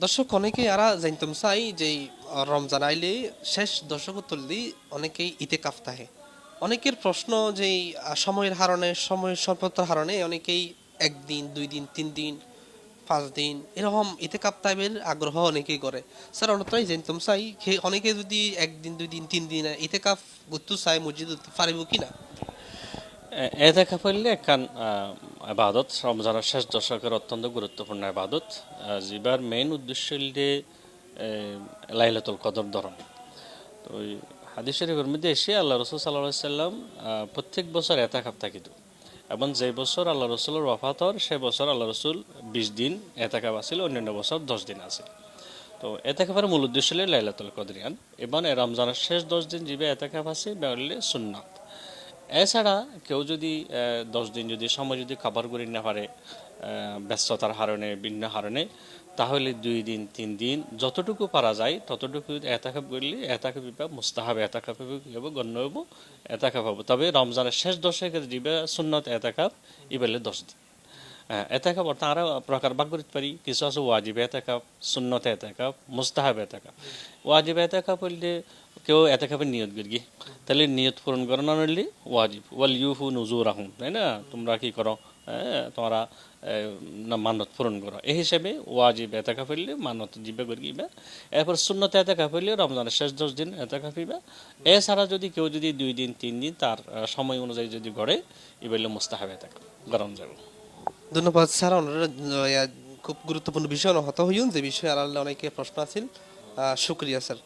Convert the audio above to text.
দর্শক অনেকেই আরা জানতাম চাই যে রমজান আইলে শেষ দশক তুললি অনেকেই ইতেকাফ থাকে। অনেকের প্রশ্ন যে সময়ের হারণে সময়ের স্বল্পতার হারণে অনেকেই একদিন 2 দিন 3 দিন 5 দিন এরকম ইতেকাফ টাইপের আগ্রহ অনেকেই করে। স্যার অনতাই জানতাম চাই অনেকে যদি 1 দিন 2 দিন 3 দিন ইতেকাফ গুত্তু চাই মসজিদ পারিব কিনা। এতেকাফ হইলে একখান আবাদত রমজানের শেষ দশকের অত্যন্ত গুরুত্বপূর্ণ আবাদত। যেবার মেইন উদ্দেশ্য হইলে লাইলাতুল কদর ধরন। তো ওই হাদিস শরীফের মধ্যে এসে আল্লাহ রসুল সাল্লাল্লাহু আলাইহি সাল্লাম প্রত্যেক বছর এতেকাফ থাকিত, এবং যে বছর আল্লাহ রসুলের ওয়াফাত হর সে বছর আল্লাহ রসুল 20 দিন এতেকাফ আছিল, অন্যান্য বছর 10 দিন আছে। তো এতেকাফের মূল উদ্দেশ্য হলে লাইলাতুল কদরিয়ান, এবং রমজানের শেষ 10 দিন যে এতেকাফ আছে বা হলে সুন্নাত। এছাড়া কেউ যদি 10 দিন যদি সময় যদি খাবার করে না পারে, ব্যস্ততার কারণে ভিন্ন কারণে, তাহলে 2 দিন 3 দিন যতটুকু পারা যায় ততটুকু এতাকাপ করলে এতাকাপ মুস্তাহাব এতাকাপ হইব, গণ্য হইব, এতাকাপ হবো। তবে রমজানের শেষ দশকের দিবে সুন্নত এতাকাপ ইবেলে 10 দিন। এতেকাপ অর্থাৎ আরও প্রকার ভাগ করতে পারি। কিছু আছে ওয়াজিব এতেকাপ, সুন্নত এতেকাপ, মুস্তাহাব এতেকাপ। ওয়াজিব এতেকাপ হইলে কেউ এতেকাপের নিয়ত করি, তাহলে নিয়ত পূরণ করে না হইলে ওয়াজিব। ওয়াল ইউফু নুজুর রাহুম, তাই না? তোমরা কি করো, তোমরা না মানত পূরণ করো। এই হিসেবে ওয়াজিব এতেকাপ হইলে মানত জিবে করিবা। এরপর সুন্নত এতেকাপ হইলে রমজানের শেষ 10 দিন এতেকাপ হইবা। এছাড়া যদি কেউ যদি 2 দিন 3 দিন তার সময় অনুযায়ী যদি গড়ে, এবার মুস্তাহাব এতেকাপ গরম যাবে। ধন্যবাদ স্যার, ওনারা খুব গুরুত্বপূর্ণ বিষয় হত হইন যে বিষয়ে আল্লাহ অনেকে প্রশ্ন আছিল। শুক্রিয়া স্যার।